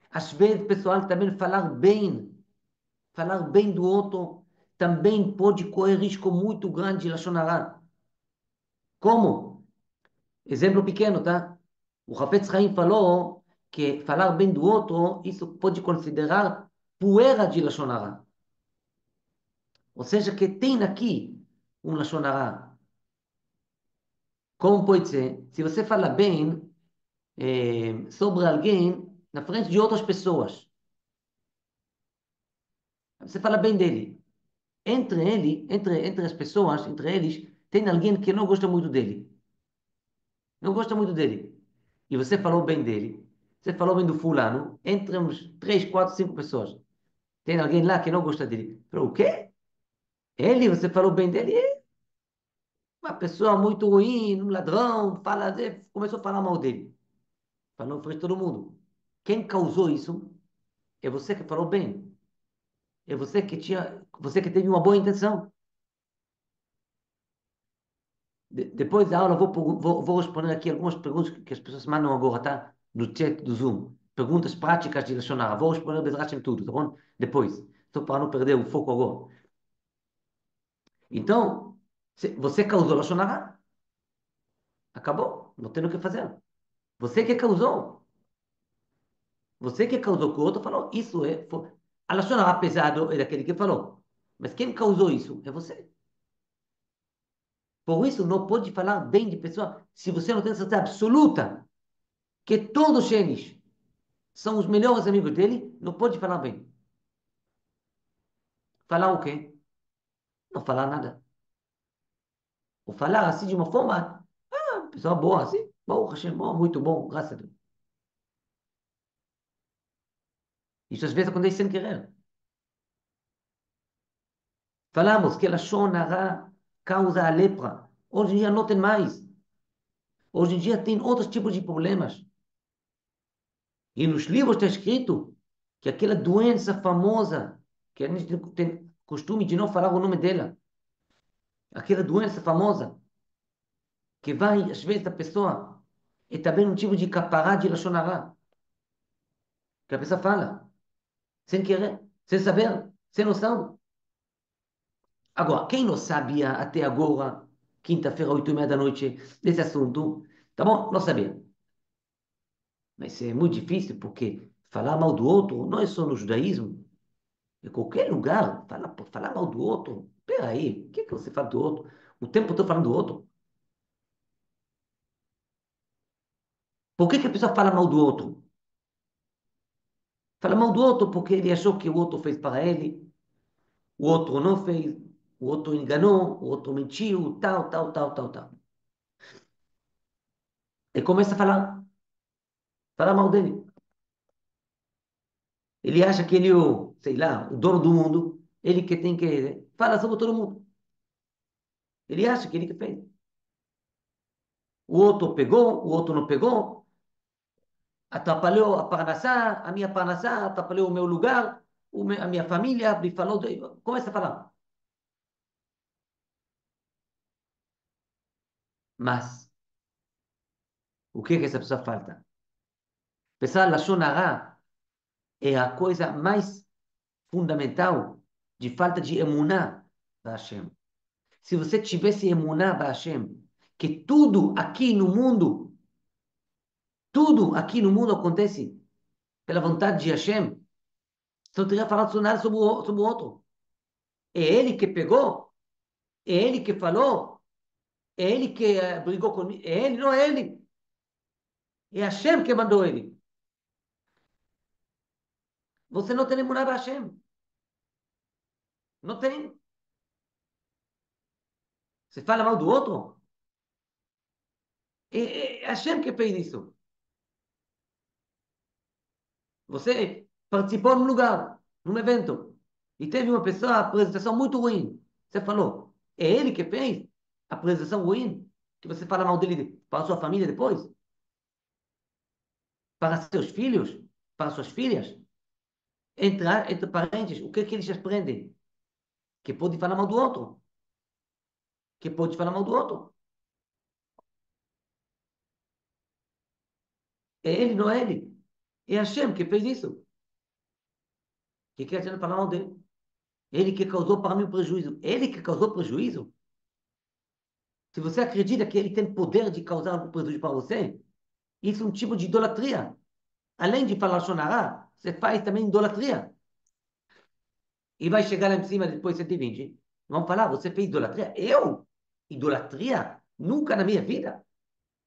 Às vezes, pessoal, também falar bem do outro, também pode correr risco muito grande de lashon hara. Como? Exemplo pequeno, tá? O Hafetz Haim falou que falar bem do outro, isso pode considerar poeira de lashon hara. Ou seja, que tem aqui um lashon hara. Como pode ser? Se você fala bem sobre alguém na frente de outras pessoas, você fala bem dele. Entre as pessoas, entre eles, tem alguém que não gosta muito dele. Não gosta muito dele. E você falou bem dele. Você falou bem do fulano. Entre uns 3, 4, 5 pessoas. Tem alguém lá que não gosta dele. Falou, o quê? Ele, você falou bem dele? É uma pessoa muito ruim, um ladrão. Começou a falar mal dele. Falou para todo mundo. Quem causou isso é você que falou bem. É você que teve uma boa intenção. Depois da aula, vou responder aqui algumas perguntas que as pessoas mandam agora, tá? No chat do Zoom. Perguntas práticas de Lashon Hara. Vou responder Bezrat Hashem tudo, tá bom? Depois. Só para não perder o foco agora. Então, você causou Lashon Hara, acabou. Não tem o que fazer. Você que causou. Você que causou que o outro falou. Isso é. A Lashon Hara pesado é daquele que falou. Mas quem causou isso é você. Por isso, não pode falar bem de pessoa se você não tem certeza absoluta que todos eles são os melhores amigos dele, não pode falar bem. Falar o quê? Não falar nada. Ou falar assim de uma forma, pessoa boa assim, bom, Hashem, bom, muito bom, graças a Deus. Isso às vezes acontece sem querer. Falamos que a Lashon Hara causa a lepra. Hoje em dia não tem mais. Hoje em dia tem outros tipos de problemas. E nos livros está escrito que aquela doença famosa, que a gente tem costume de não falar o nome dela, aquela doença famosa, que vai, às vezes, a pessoa, é também um tipo de capará de Lashon Hara, que a pessoa fala, sem querer, sem saber, sem noção. Agora, quem não sabia até agora, quinta-feira, 8h30 da noite, desse assunto, tá bom? Não sabia. Mas é muito difícil, porque falar mal do outro não é só no judaísmo. Em qualquer lugar, falar mal do outro. Peraí, o que você fala do outro? O tempo todo falando do outro. Por que a pessoa fala mal do outro? Fala mal do outro porque ele achou que o outro fez para ele, o outro não fez, o outro enganou, o outro mentiu, tal, tal, tal, tal, tal. E começa a falar mal dele. Ele acha que ele é o, sei lá, o dono do mundo, ele que tem que falar sobre todo mundo. Ele acha que ele que fez. O outro pegou, o outro não pegou. atrapalhou a minha parnassá, atrapalhou o meu lugar, a minha família, me falou, começa a falar. Mas, o que essa pessoa falta? Pessoal, Lashon Hara é a coisa mais fundamental de falta de emuná para Hashem. Se você tivesse emuná para Hashem, que tudo aqui no mundo acontece pela vontade de Hashem, você não teria falado nada sobre o outro. É ele que pegou, é ele que falou, é ele que brigou comigo, é ele, não é ele. É Hashem que mandou ele. Você não tem emuná para Hashem. Não tem. Você fala mal do outro? É Hashem que fez isso. Você participou num lugar, num evento, e teve uma pessoa, a apresentação muito ruim. Você falou, é ele que fez a apresentação ruim? Que você fala mal dele para a sua família depois? Para seus filhos? Para suas filhas? Entre parentes, o que é que eles aprendem? Que pode falar mal do outro. Que pode falar mal do outro. É ele, não é ele. É Hashem que fez isso. Que quer dizer falar mal dele? Ele que causou para mim o prejuízo. Ele que causou prejuízo? Se você acredita que ele tem poder de causar algum prejuízo para você, isso é um tipo de idolatria. Além de falar Shonará, você faz também idolatria. E vai chegar lá em cima depois de 120. Vão falar, você fez idolatria? Eu? Idolatria? Nunca na minha vida.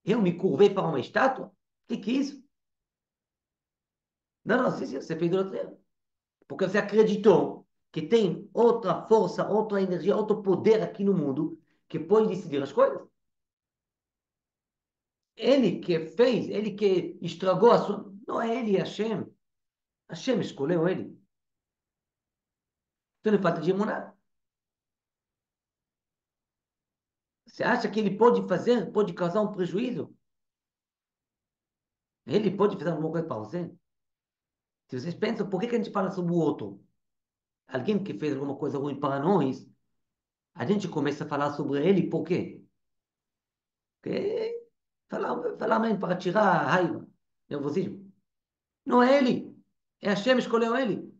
Eu me curvei para uma estátua? O que é isso? Não, não, sim, sim, você fez idolatria. Porque você acreditou que tem outra força, outra energia, outro poder aqui no mundo que pode decidir as coisas. Ele que fez, ele que estragou a sua. Não é ele, é Hashem. Hashem escolheu ele. Então ele falta de emuná. Você acha que ele pode fazer, pode causar um prejuízo? Ele pode fazer alguma coisa para você? Se vocês pensam, por que que a gente fala sobre o outro? Alguém que fez alguma coisa ruim para nós, a gente começa a falar sobre ele, por quê? Porque falar mesmo para tirar a raiva, nervosismo. Não é ele. É a Hashem escolheu ele.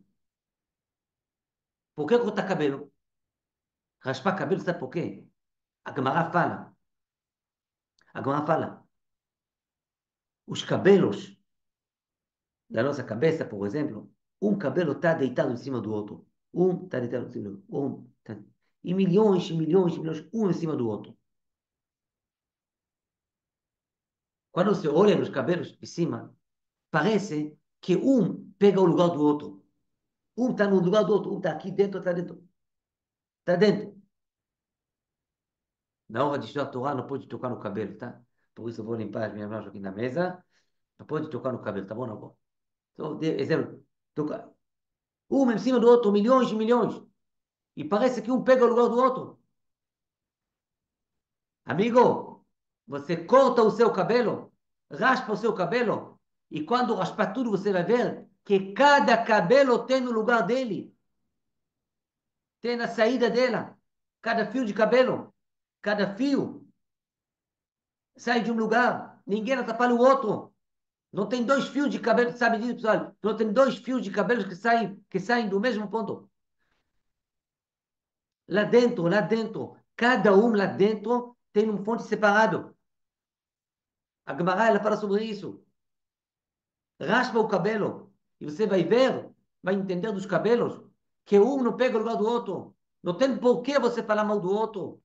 Por que cortar cabelo? Raspar cabelo, sabe por quê? A Gemara fala. A Gemara fala. Os cabelos da nossa cabeça, por exemplo, um cabelo está deitado em cima do outro. Um está deitado em cima do outro. E milhões, e milhões, e milhões, um em cima do outro. Quando você olha nos cabelos de cima, parece que um pega o lugar do outro. Um está no lugar do outro. Um está aqui dentro, está dentro. Está dentro. Na hora de estudar a Torá, não pode tocar no cabelo, tá? Por isso eu vou limpar as minhas mãos aqui na mesa. Não pode tocar no cabelo, tá bom? Não vou. Só exemplo. Tocar. Um em cima do outro, milhões e milhões. E parece que um pega o lugar do outro. Amigo, você corta o seu cabelo, raspa o seu cabelo, e quando raspar tudo, você vai ver que cada cabelo tem no lugar dele, tem na saída dela. Cada fio de cabelo, cada fio sai de um lugar. Ninguém atrapalha o outro. Não tem dois fios de cabelo, sabe disso, pessoal? Não tem dois fios de cabelo que saem do mesmo ponto. Lá dentro, cada um lá dentro tem um fonte separado. A Gemara, ela fala sobre isso. Raspa o cabelo e você vai ver, vai entender dos cabelos que um não pega o lugar do outro. Não tem por que você falar mal do outro.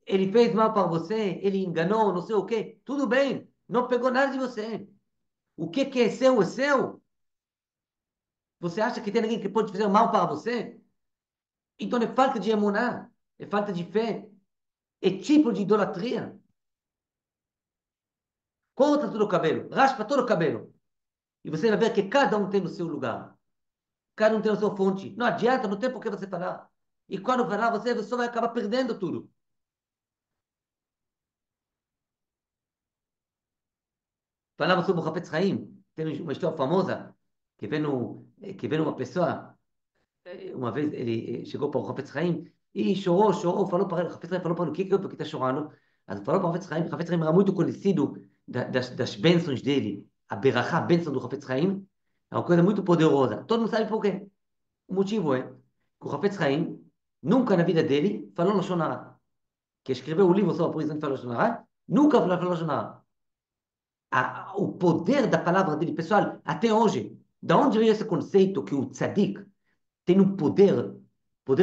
Ele fez mal para você, ele enganou, não sei o quê. Tudo bem, não pegou nada de você. O que é seu é seu. Você acha que tem alguém que pode fazer mal para você? Então é falta de emuná, é falta de fé, é tipo de idolatria. Corta todo o cabelo, raspa todo o cabelo. E você vai ver que cada um tem o seu lugar. Cada um tem a sua fonte. Não adianta, não tem por que você falar. E quando falar, você só vai acabar perdendo tudo. falava sobre o Hafetz Haim. Tem uma história famosa que vendo uma pessoa, uma vez ele chegou para o Hafetz Haim e chorou, chorou, falou para ele, o Hafetz Haim falou para ele, o que que está chorando? Aí falou para o Hafetz Haim era muito conhecido das bênçãos dele, a berachá, a bênção do Hafetz Haim, é uma coisa muito poderosa. Todo mundo sabe por quê. O motivo é que o Hafetz Haim nunca na vida dele falou Lashon Hara. Que escreveu o livro sobre a prisão de falou Lashon Hara, nunca falou Lashon Hara. O poder da palavra dele, pessoal, até hoje, da onde veio esse conceito que o tzadik tem um poder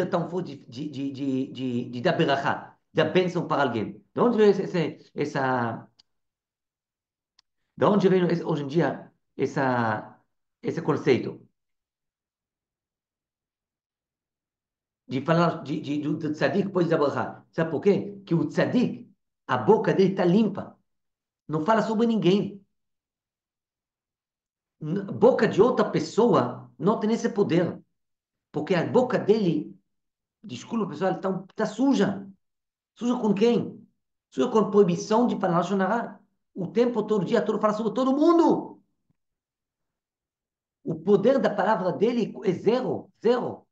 tão forte de dar berachá, dar bênção para alguém? Da onde veio da onde veio hoje em dia esse conceito de falar do tzadik pode dar berachá? Sabe por quê? Que o tzadik, a boca dele está limpa, não fala sobre ninguém. Boca de outra pessoa não tem esse poder, porque a boca dele, desculpa pessoal, tá suja. Suja com quem? Suja com proibição de falar Lashon Hara. O tempo todo, o dia todo, fala sobre todo mundo. O poder da palavra dele é zero, zero.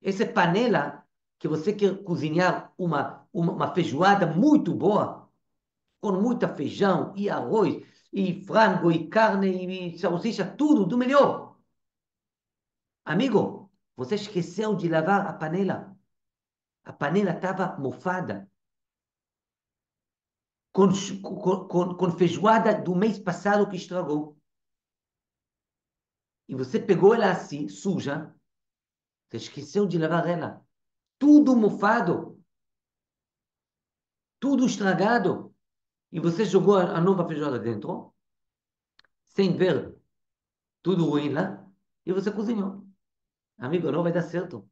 Essa panela que você quer cozinhar uma feijoada muito boa, com muita feijão e arroz, e frango, e carne, e salsicha, tudo do melhor. Amigo, você esqueceu de lavar a panela. A panela estava mofada, com, com feijoada do mês passado que estragou. E você pegou ela assim, suja, você esqueceu de lavar ela. Tudo mofado, tudo estragado. E você jogou a nova feijoada dentro, sem ver tudo ruim lá, e você cozinhou. Amigo, não vai dar certo.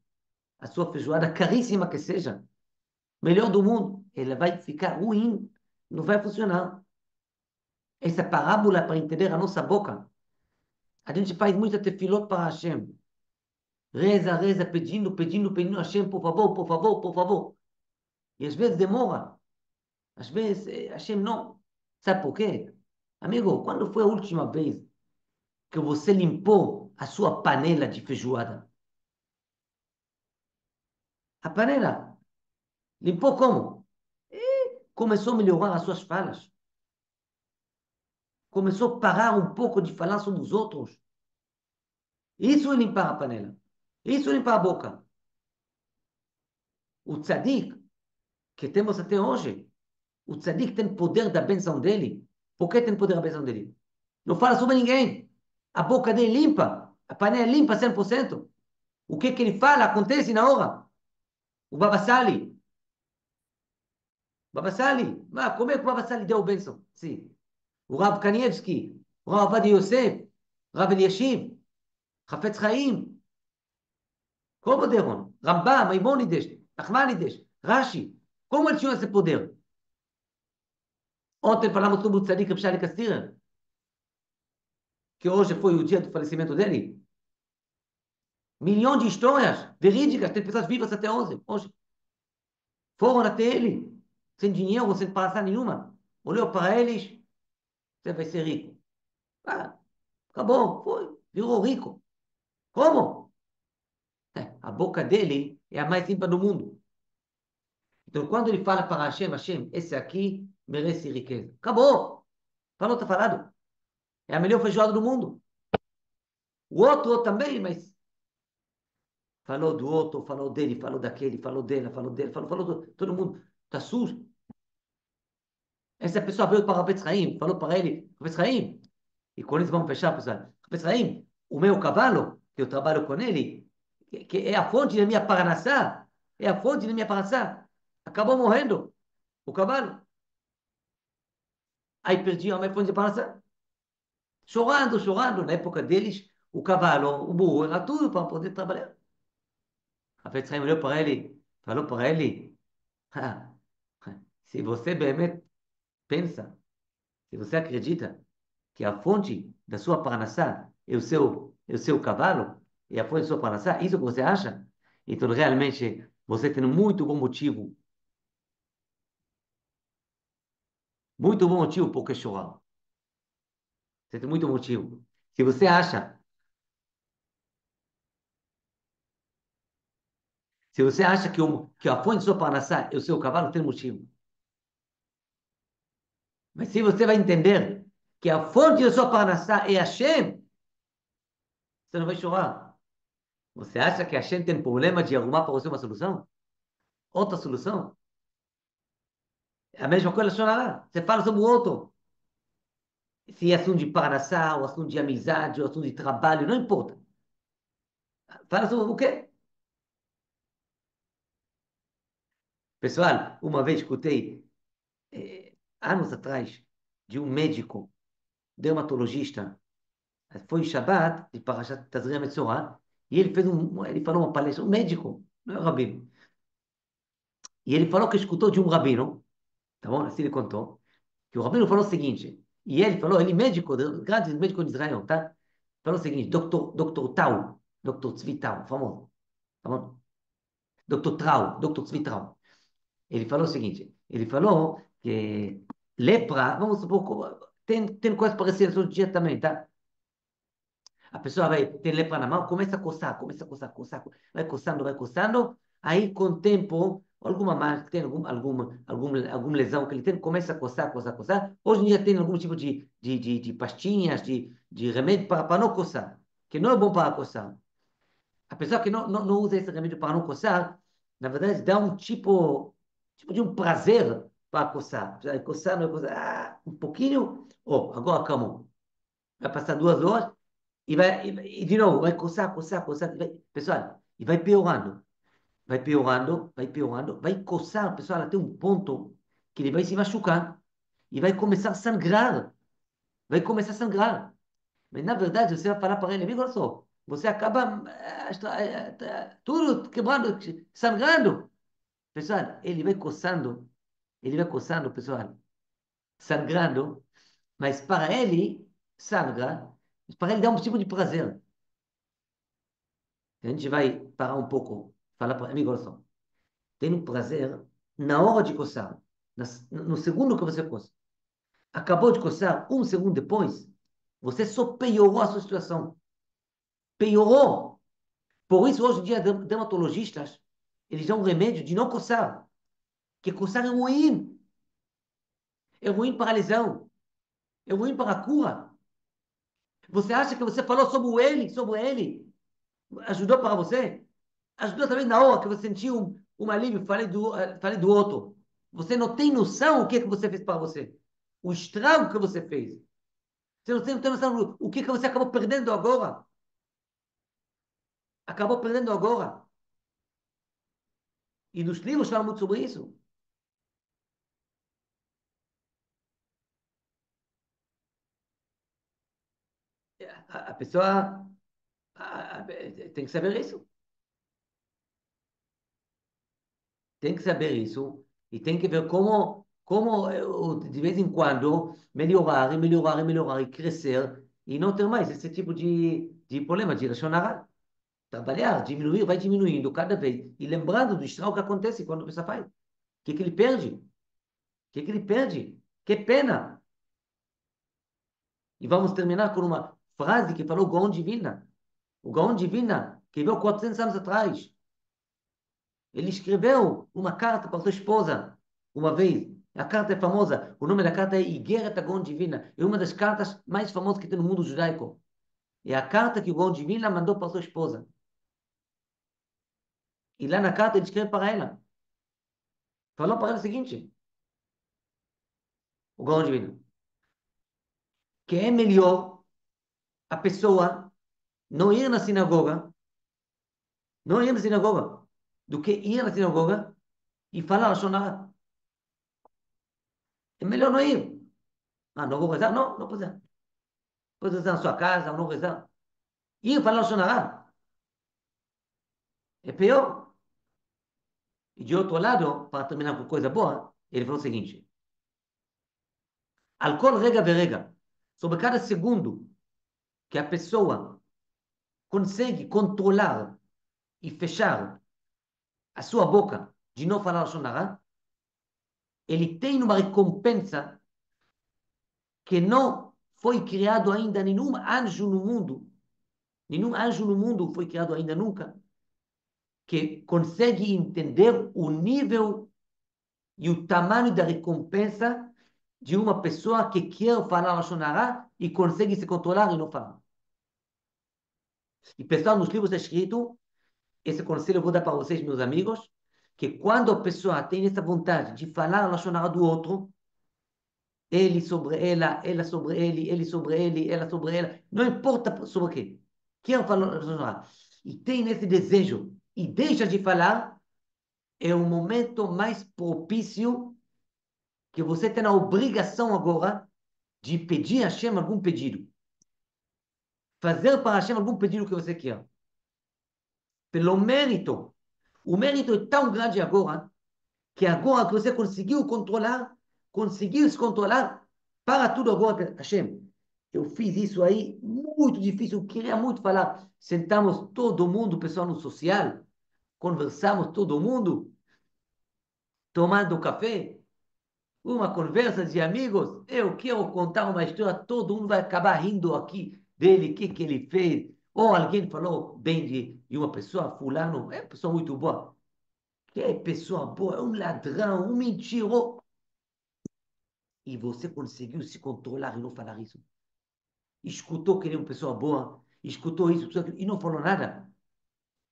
A sua feijoada, caríssima que seja, melhor do mundo, ela vai ficar ruim, não vai funcionar. Essa parábola para entender a nossa boca. A gente faz muita tefilot para Hashem. Reza, reza, pedindo, pedindo, pedindo a Hashem, por favor, por favor, por favor. E às vezes demora. Às vezes Hashem não. Sabe por quê? Amigo, quando foi a última vez que você limpou a sua panela de feijoada? A panela. Limpou como? Começou a melhorar as suas falas. Começou a parar um pouco de falar sobre os outros. Isso é limpar a panela. Isso é limpar a boca. O tzadik, que temos até hoje, o tzadik tem poder da benção dele. Por que tem poder da benção dele? Não fala sobre ninguém. A boca dele limpa. A panela limpa 100%. O que que ele fala acontece na hora. O Baba Sali. Baba Sali. Mas como é que o Baba Sali deu bênção? Sim. O Rav Kanievski. O Rav Adi Yosef. Rav Eliashiv. Hafetz Chaim. Como deram? Rambam, Maimonides, Nachmanides, Rashi. Como eles tinham esse poder? Ontem falamos sobre o Tzadik Reb Castira, que hoje foi o dia do falecimento dele. Milhões de histórias verídicas, tem pessoas vivas até hoje. Foram até ele, sem dinheiro, sem passar nenhuma. Olhou para eles, você vai ser rico. Ah, acabou, foi, virou rico. Como? A boca dele é a mais limpa do mundo. Então, quando ele fala para Hashem, Hashem, esse aqui merece riqueza. Acabou. Falou, tá falado. É a melhor feijoada do mundo. O outro também, mas falou do outro, falou dele, falou daquele, falou dela, falou dele, falou todo mundo. Tá sujo. Essa pessoa veio para o Hafetz Haim, falou para ele, Hafetz Haim, e com isso vamos fechar, pessoal. Hafetz Haim, o meu cavalo, que eu trabalho com ele, que é a fonte da minha parnassá, é a fonte da minha parnassá, acabou morrendo, o cavalo. Aí perdi a minha fonte de parnassá. Chorando, chorando. Na época deles, o cavalo, o burro, era tudo para poder trabalhar. Hafetz Haim olhou para ele, falou para ele, "Ah, se você realmente pensa, se você acredita que a fonte da sua parnassá é o seu cavalo, e a fonte da sua parnassá, isso que você acha? Então, realmente, você tem um muito bom motivo Muito bom motivo por que chorar. Você tem muito motivo. Se você acha, se você acha que a fonte de sua parnassá é o seu cavalo, tem motivo. Mas se você vai entender que a fonte da sua parnassá é Hashem, você não vai chorar. Você acha que Hashem tem problema de arrumar para você uma solução? Outra solução? É a mesma coisa, chorará. Você fala sobre o outro. Se é assunto de parnassá, ou assunto de amizade, ou assunto de trabalho, não importa. Fala sobre o quê? Pessoal, uma vez escutei, anos atrás, de um médico, dermatologista, foi em Shabbat, de Parashat Tazria Metzorah, e ele falou uma palestra, um médico, não é um rabino. E ele falou que escutou de um rabino, tá bom? Assim ele contou, que o rabino falou o seguinte, e ele falou, ele é médico, grande médico de Israel, tá? Falou o seguinte, Dr. Tau, Dr. Tzvi Tau, famoso, tá bom? Dr. Trau, Dr. Tzvi Trau. Ele falou o seguinte, ele falou que lepra, vamos supor, tem coisas parecidas hoje em dia também, tá? A pessoa vai ter lepra na mão, começa a coçar, vai coçando, aí com o tempo, alguma marca, tem alguma lesão que ele tem, começa a coçar. Hoje em dia tem algum tipo de pastinhas, de remédio para não coçar, que não é bom para coçar. A pessoa que não usa esse remédio para não coçar, na verdade, dá um tipo de um prazer para coçar. Vai coçar, vai coçar, um pouquinho, agora acalmou. Vai passar 2 horas, e de novo, vai coçar. Pessoal, e vai piorando. Vai coçar, pessoal, até um ponto que ele vai se machucar e vai começar a sangrar. Vai começar a sangrar. Mas, na verdade, você vai falar para ele, amigo, olha só, você acaba tudo quebrando, sangrando. Pessoal, ele vai coçando, pessoal, sangrando, mas para ele, sangra, mas para ele dá um tipo de prazer. A gente vai parar um pouco, falar para amigo, olha só, tem um prazer na hora de coçar, no segundo que você coça. Acabou de coçar, um segundo depois, você só piorou a sua situação. Piorou. Por isso, hoje em dia, dermatologistas, eles dão um remédio de não coçar, que coçar é ruim. É ruim para a lesão, é ruim para a cura. Você acha que você falou sobre ele, ajudou para você? Ajudou também na hora que você sentiu um alívio, falei do outro. Você não tem noção o que, que você fez para você. O estrago que você fez. Você não tem noção o que, que você acabou perdendo agora. Acabou perdendo agora. E nos livros falam muito sobre isso. A pessoa tem que saber isso. Tem que saber isso. E tem que ver como de vez em quando, melhorar e crescer. E não ter mais esse tipo de problema de Lashon trabalhar, diminuir, vai diminuindo cada vez. E lembrando do estrago que acontece quando a pessoa faz. O que ele perde? O que ele perde? Que pena! E vamos terminar com uma frase que falou o Gaon Divina. O Gaon Divina, que veio 400 anos atrás. Ele escreveu uma carta para sua esposa, uma vez. A carta é famosa. O nome da carta é Igeret Gaon Divina. É uma das cartas mais famosas que tem no mundo judaico. É a carta que o Gaon Divina mandou para sua esposa. E lá na carta ele escreve para ela. Falou para ela o seguinte: o Gaon Divina, que é melhor a pessoa não ir na sinagoga, não ir na sinagoga, do que ir na sinagoga e falar a Shonara. É melhor não ir. Não vou rezar? Não, não vou rezar. Pode rezar na sua casa ou não rezar. Ir falar a Shonara é pior. E de outro lado, para terminar com coisa boa, ele falou o seguinte: al kol rega verega, sobre cada segundo que a pessoa consegue controlar e fechar a sua boca de não falar Shonara, ele tem uma recompensa que não foi criado ainda nenhum anjo no mundo foi criado ainda nunca, que consegue entender o nível e o tamanho da recompensa de uma pessoa que quer falar Lashon Hara e consegue se controlar e não falar. E pessoal, nos livros está escrito, esse conselho eu vou dar para vocês, meus amigos, que quando a pessoa tem essa vontade de falar Lashon Hara do outro, ele sobre ela sobre ele sobre ele, ela sobre ela, não importa sobre o quê. Quer falar Lashon Hara e tem esse desejo e deixa de falar, é o momento mais propício que você tem a obrigação agora de pedir a Hashem algum pedido. Fazer para Hashem algum pedido que você quer. Pelo mérito. O mérito é tão grande agora que você conseguiu se controlar, para tudo agora, Hashem. Eu fiz isso aí muito difícil, eu queria muito falar. Sentamos todo mundo, pessoal no social, conversamos todo mundo, tomando café, uma conversa de amigos. Eu quero contar uma história, todo mundo vai acabar rindo aqui dele, o que que ele fez. Ou alguém falou bem de uma pessoa, fulano, é uma pessoa muito boa. Que é pessoa boa, é um ladrão, um mentiroso. E você conseguiu se controlar e não falar isso. Escutou que ele é uma pessoa boa, escutou isso, e não falou nada.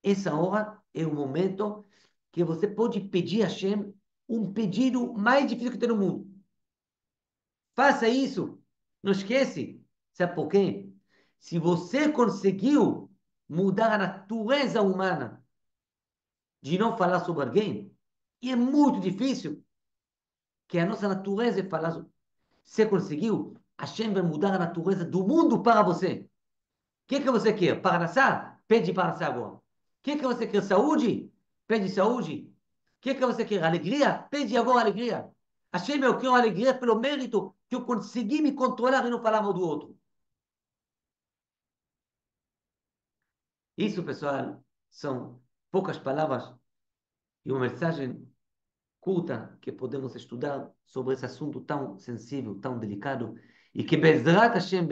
Essa hora é o momento que você pode pedir a Hashem um pedido mais difícil que tem no mundo. Faça isso. Não esquece. Sabe por quê? Se você conseguiu mudar a natureza humana de não falar sobre alguém, e é muito difícil, que a nossa natureza é falar sobre... Você conseguiu, Hashem vai mudar a natureza do mundo para você. O que que você quer? Parnassá? Pede Parnassá agora. O que que você quer? Saúde? Pede saúde. O que que você quer? Alegria? Pede agora alegria. Hashem, eu quero alegria pelo mérito que eu consegui me controlar e não falar mal do outro. Isso, pessoal, são poucas palavras e uma mensagem curta que podemos estudar sobre esse assunto tão sensível, tão delicado, e que Bezrat Hashem,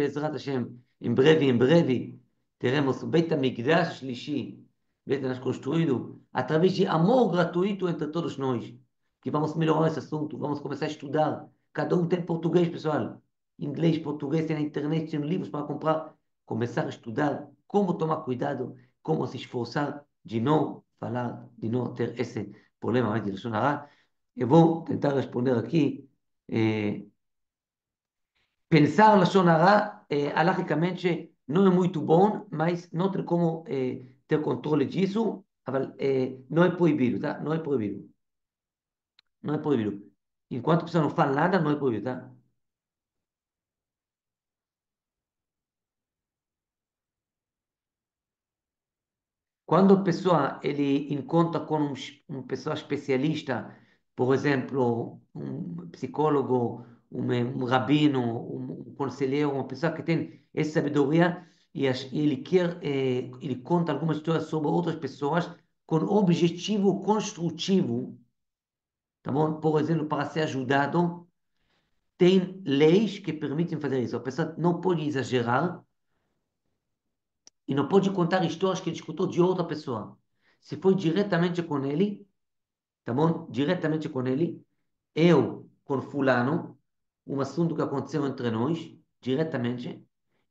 em breve, teremos o Beit HaMikdash Shlishi, Beit HaMikdash construído, através de amor gratuito entre todos nós, que vamos melhorar esse assunto, vamos começar a estudar. Cada um tem português, pessoal, inglês, português, tem na internet, tem livros para comprar, começar a estudar como tomar cuidado, como se esforçar de não falar, de não ter esse problema mais de Lashon Hara. Eu vou tentar responder aqui. Eh, Pensar Lashon Hara, halachicamente, não é muito bom, mas não tem como ter controle disso, mas, não é proibido, tá? Não é proibido. Não é proibido. Enquanto a pessoa não fala nada, não é proibido, tá? Quando a pessoa ele encontra com uma pessoa especialista, por exemplo, um psicólogo, um rabino, um conselheiro, uma pessoa que tem essa sabedoria e ele quer, ele conta algumas histórias sobre outras pessoas com objetivo construtivo, tá bom? Por exemplo, para ser ajudado, tem leis que permitem fazer isso. A pessoa não pode exagerar e não pode contar histórias que ele escutou de outra pessoa. Se foi diretamente com ele, tá bom? Diretamente com ele, eu com fulano, um assunto que aconteceu entre nós, diretamente,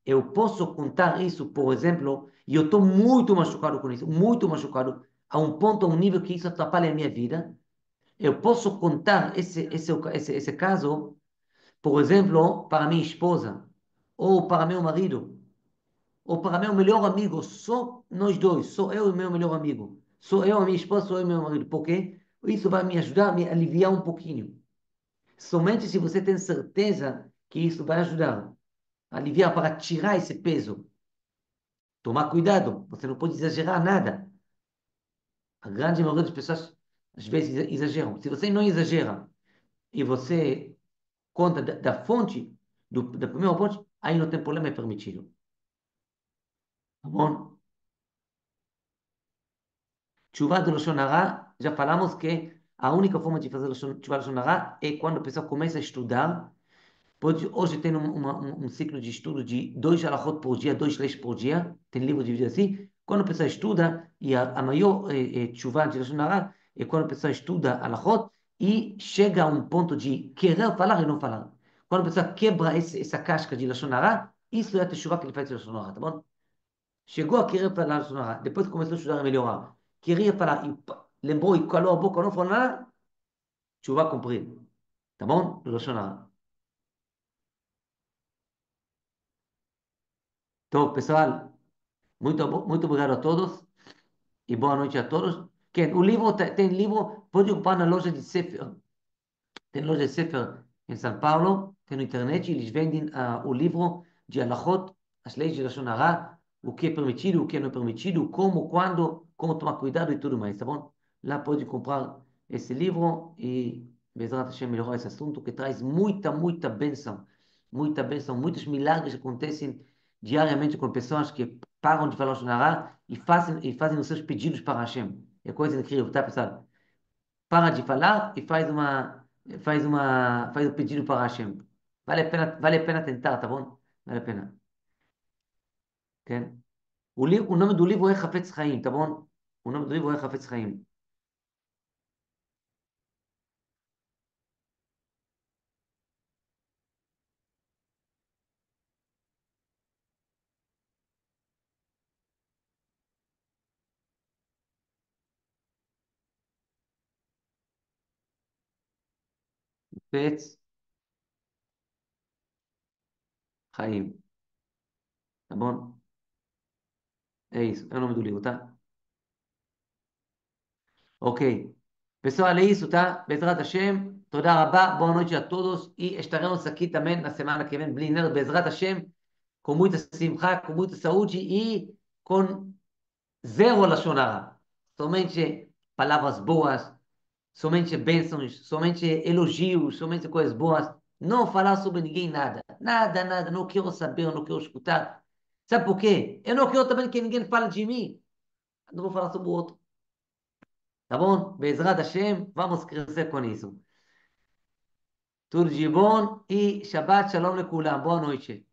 eu posso contar isso, por exemplo, e eu estou muito machucado com isso, muito machucado, a um ponto, a um nível que isso atrapalha a minha vida. Eu posso contar esse caso, por exemplo, para minha esposa, ou para meu marido, ou para meu melhor amigo, só nós dois, só eu e meu melhor amigo. Sou eu, a minha esposa, sou eu e meu marido. Por quê? Isso vai me ajudar a me aliviar um pouquinho. Somente se você tem certeza que isso vai ajudar a aliviar para tirar esse peso. Tomar cuidado, você não pode exagerar nada. A grande maioria das pessoas às vezes exageram. Se você não exagera e você conta da fonte, da primeira fonte, aí não tem problema, é permitido. Tá bom? Chuva do Lashon Hara, já falamos que a única forma de fazer chuva do Lashon Hara é quando a pessoa começa a estudar Hoje tem um ciclo de estudo de dois alahot por dia, dois leis por dia, tem livro dividido assim. Quando a pessoa estuda, e a maior chuva de Lashon Hara é quando a pessoa estuda alahot e chega a um ponto de querer falar e não falar. Quando a pessoa quebra essa casca de Lashon Hara, isso é a teshuva que ele faz de Lashon Hara, tá bom? Chegou a querer falar Lashon Hara, depois começou a estudar a melhorar. Queria falar, e lembrou e calou a boca, não falou nada, chuva cumprida, tá bom? Do Lashon Hara. Então, pessoal, muito obrigado a todos e boa noite a todos. Ken, o livro tem livro, pode ocupar na loja de Sefer. Tem loja de Sefer em São Paulo, tem na internet, eles vendem o livro de Alachot, as leis de Lashon Hara, o que é permitido, o que não é permitido, como, quando, como tomar cuidado e tudo mais, tá bom? Lá pode comprar esse livro e Bezerra Hashem melhorar esse assunto que traz muita bênção, muitos milagres acontecem diariamente com pessoas que param de falar Lashon Hara e fazem os seus pedidos para Hashem. É coisa incrível, tá, pessoal? Para de falar e faz o pedido para Hashem. Vale a pena tentar, tá bom? Vale a pena. כן? o nome do livro é Hafetz Chaim, tá bom? O nome do livro é Hafetz Chaim. Hafetz Chaim, tá bom? É isso, é o nome do livro, tá? Ok. Pessoal, é isso, tá? Bezrat Hashem, toda rabá, boa noite a todos e estaremos aqui também na semana que vem, Bli Ner, Bezrat Hashem, com muita simcha, com muita saúde e com zero Lashon Hara. Somente palavras boas, somente bênçãos, somente elogios, somente coisas boas. Não falar sobre ninguém nada. Nada, nada. Não quero saber, não quero escutar. Sabe por quê? Eu não quero também que ninguém fale de mim. Não vou falar sobre o outro. Tá bom? Bezerra Hashem, vamos crescer com isso. Tudo de bom e Shabbat Shalom lekulam. Boa noite.